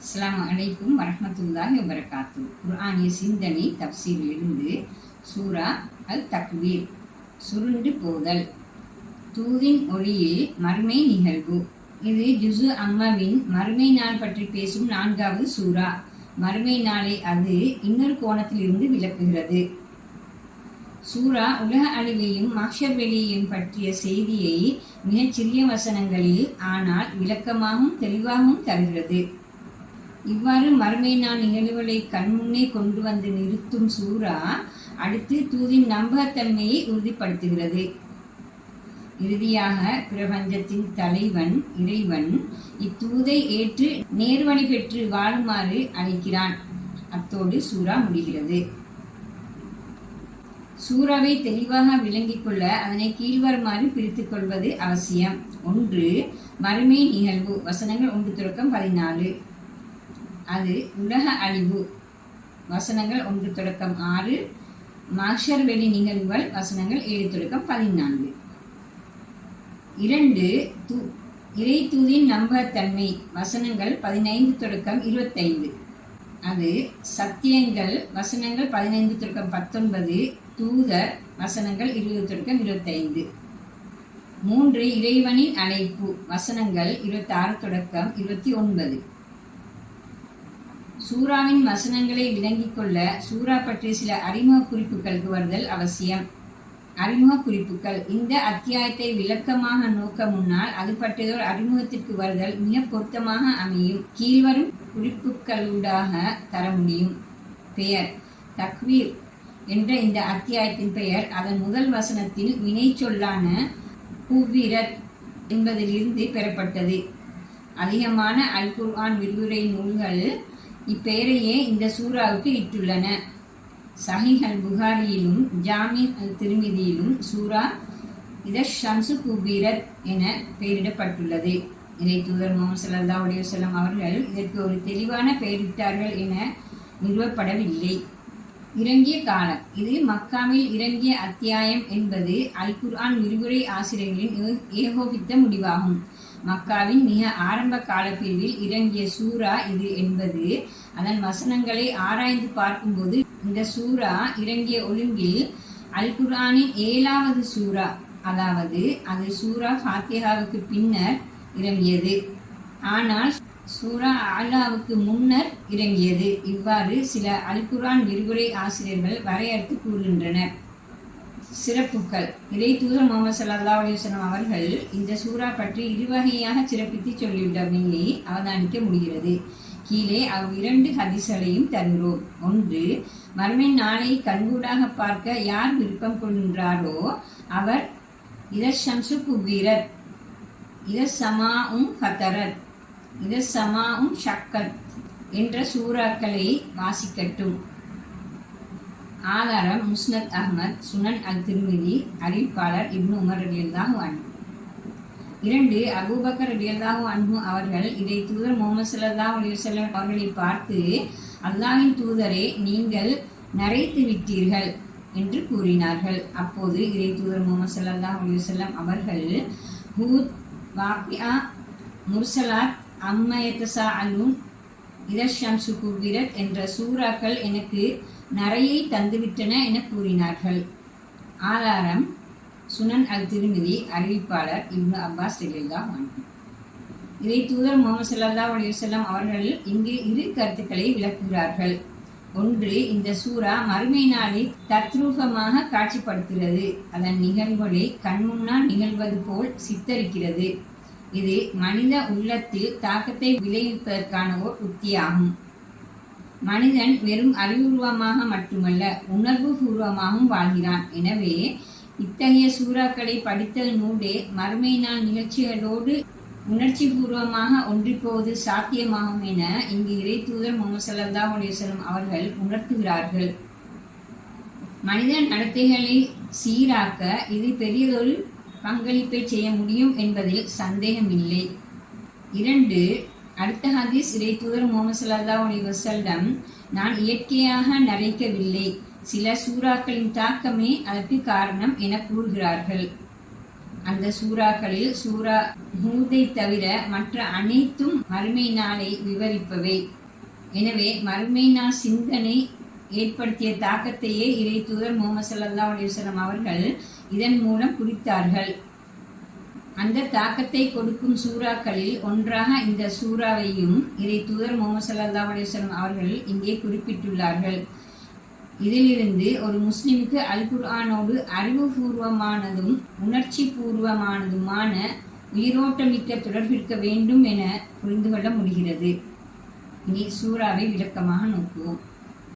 அஸ்ஸலாமு அலைக்கும் வரஹ்மத்துல்லாஹி வபரகாத்து. குர்ஆனிய சிந்தனை தப்சீரிலிருந்து சூரா அல் தக்வீர், சுருண்டு போதல். தூதின் ஒளியில் மறுமை நிகழ்வு. இது ஜுஸு அம்மாவின் மறுமை நாள் பற்றி பேசும் 4வது சூரா. மறுமை நாளை அது இன்னொரு கோணத்தில் இருந்து விளக்குகிறது. சூரா உலக அழிவையும் மஹ்ஷர் வெளியையும் பற்றிய செய்தியை மிகச்சிறிய வசனங்களில் ஆனால் விளக்கமாகவும் தெளிவாகவும் தருகிறது. இவ்வாறு மறுமை நாள் நிகழ்வுகளை கண்முன்னே கொண்டு வந்து நிறுத்தும் சூரா அடுத்து தூதின் நம்பகத்தன்மையை உறுதிப்படுத்துகிறது. இறுதியாக பிரபஞ்சத்தின் தலைவன் இறைவன் இத்தூதை ஏற்று நேர்வழி பெற்று வாழுமாறு அழைக்கிறான். அத்தோடு சூரா முடிகிறது. சூறாவை தெளிவாக விளங்கிக் கொள்ள அதனை கீழ்வருமாறு பிரித்துக் கொள்வது அவசியம். 1. மறுமை நிகழ்வு, வசனங்கள் 1-14. அது உலக அழிவு, வசனங்கள் 1-6. மஹ்ஷர் வெளி நிகழ்வுகள், வசனங்கள் 7-14. 2. இறை தூதின் நம்பகத்தன்மை, வசனங்கள் 15-25. அது சத்தியங்கள், வசனங்கள் 15-19. தூதர், வசனங்கள் 20-25. 3. இறைவனின் அழைப்பு, வசனங்கள் 26-29. சூராவின் வசனங்களை விளங்கிக் கொள்ள சூரா பற்றி சில அறிமுக குறிப்புகளுக்கு வருதல் அவசியம். அறிமுக குறிப்புகள். இந்த அத்தியாயத்தை விளக்கமாக நோக்க முன்னால் அது பற்றியதோர் அறிமுகத்திற்கு வருதல் மிக பொருத்தமாக அமையும். கீழ்வரும் குறிப்புகளூடாக தர முடியும். பெயர். தக்வீர் என்ற இந்த அத்தியாயத்தின் பெயர் அதன் முதல் வசனத்தில் வினை சொல்லான குவ்விரத் என்பதிலிருந்து பெறப்பட்டது. அதிகமான அல் குர்ஆன் விரிவுரை நூல்கள் இப்பெயரையே இந்த சூறாவுக்கு இட்டுள்ளன. சஹீஹ் அல் புகாரியிலும் ஜாமி அல் திருமிதியிலும் சூரா இதஷ் ஷம்சு குபீரத் என பெயரிடப்பட்டுள்ளது. இறை தூதர் முஹம்மது ஸல்லல்லாஹு அலைஹி வஸல்லம் அவர்கள் இதற்கு ஒரு தெளிவான பெயரிட்டார்கள் என நிறுவப்படவில்லை. இறங்கிய காலம். இது மக்காவில் இறங்கிய அத்தியாயம் என்பது அல் குர்ஆன் விரிவுரை ஆசிரியர்களின் ஏகோபித்த முடிவாகும். மக்காவின் மிக ஆரம்ப காலப்பிரிவில் இறங்கிய சூரா இது என்பது அதன் வசனங்களை ஆராய்ந்து பார்க்கும்போது இந்த சூரா இறங்கிய ஒழுங்கில் அல் குர்ஆனின் 7வது சூரா, அதாவது அது சூரா ஃபாத்திஹாவுக்கு பின்னர் இறங்கியது. ஆனால் சூரா ஆலாவுக்கு முன்னர் இறங்கியது. இவ்வாறு சில அல் குர்ஆன் விரிவுரை ஆசிரியர்கள் வரையறுத்து கூறுகின்றனர். சிறப்புகள். இறை தூதர் முஹம்மது ஸல்லல்லாஹு அலைஹி வஸல்லம் அவர்கள் இந்த சூரா பற்றி இருவகையாக சிறப்பித்து சொல்லியுள்ளமையை அவதானிக்க முடிகிறது. கீழே அவ்விரண்டு ஹதீஸ்களையும் தருகிறோம். 1. மறுமை நாளை கண்கூடாக பார்க்க யார் விருப்பம் கொள்கின்றாரோ அவர் இதஷ் ஷம்சு குவ்விரத், இதஷ் ஸமாஉம் ஃபதரத், இதஷ் ஸமாஉம் ஷக்கத் என்ற சூறாக்களை வாசிக்கட்டும். ஆதாரம் முஸ்னத் அஹ்மத், சுனன் அல் திருமிதி. அறிவிப்பாளர் இப்னு உமர் ரலியல்லாஹு அன்ஹு. 2. அபூபக்கர் ரலியல்லாஹு அன்ஹு அவர்கள் இறை தூதர் முஹம்மது ஸல்லல்லாஹு அலைஹி வஸல்லம் அவர்களை பார்த்து, அல்லாஹ்வின் தூதரே, நீங்கள் நரைத்து விட்டீர்கள் என்று கூறினார்கள். அப்போது இறை தூதர் முஹம்மது ஸல்லல்லாஹு அலைஹி வஸல்லம் அவர்கள் ஹூத், வாக்கியா, முர்சலாத், அம்மா யத்தஸாஅலூன், இதஷ் ஷம்சு குவ்விரத் என்ற சூறாக்கள் எனக்கு நரையை தந்துவிட்டன என கூறினார்கள். ஆதாரம் சுனன் அல் திருமிதி. அறிவிப்பாளர் இப்னு அப்பாஸ் ரலியல்லாஹு அன்ஹு. இறை தூதர் முஹம்மது ஸல்லல்லாஹு அலைஹி வஸல்லம் அவர்கள் இங்கு இரு கருத்துக்களை விளக்குகிறார்கள். 1. இந்த சூரா மறுமை நாளை தத்ரூபமாக காட்சிப்படுத்துகிறது. அதன் நிகழ்வுகளை கண்முன்னால் நிகழ்வது போல் சித்தரிக்கிறது. இது மனித உள்ளத்தில் தாக்கத்தை விளைவிப்பதற்கான ஓர் உத்தியாகும். மனிதன் வெறும் அறிவுபூர்வமாக மட்டுமல்ல, உணர்வு பூர்வமாகவும் வாழ்கிறான். எனவே இத்தகைய சூறாக்களை படித்ததனூடே மறுமை நாள் நிகழ்ச்சிகளோடு உணர்ச்சி பூர்வமாக ஒன்றிப்போவது சாத்தியமாகும் என இங்கு இறை தூதர் முஹம்மது ஸல்லல்லாஹு அலைஹி வஸல்லம் அவர்கள் உணர்த்துகிறார்கள். மனித நடத்தைகளை சீராக்க இது பெரியதொரு பங்களிப்பை செய்ய முடியும் என்பதில் சந்தேகமில்லை. 2. அடுத்த ஹதீஸ். இறை தூதர் முஹம்மது ஸல்லல்லாஹு அலைஹி வஸல்லம், நான் இயற்கையாக நரைக்கவில்லை, சில சூறாக்களின் தாக்கமே அதற்கு காரணம் என கூறுகிறார்கள். அந்த சூறாக்களில் சூரா ஹூதை தவிர மற்ற அனைத்தும் மறுமை நாளை விவரிப்பவை. எனவே மறுமை நாள் சிந்தனை ஏற்படுத்திய தாக்கத்தையே இறை தூதர் முஹம்மது ஸல்லல்லாஹு அலைஹி வஸல்லம் அவர்கள் இதன் மூலம் குறித்தார்கள். அந்த தாக்கத்தை கொடுக்கும் சூறாக்களில் ஒன்றாக இந்த சூறாவையும் இறை தூதர் முஹம்மது ஸல்லல்லாஹு அலைஹி வஸல்லம் அவர்கள் இங்கே குறிப்பிட்டுள்ளார்கள். இதிலிருந்து ஒரு முஸ்லிமுக்கு அல் குர்ஆனோடு அறிவுபூர்வமானதும் உணர்ச்சி பூர்வமானதுமான உயிரோட்டமிக்க தொடர்பிருக்க வேண்டும் என புரிந்து கொள்ள முடிகிறது. இனி சூறாவை விளக்கமாக நோக்குவோம்.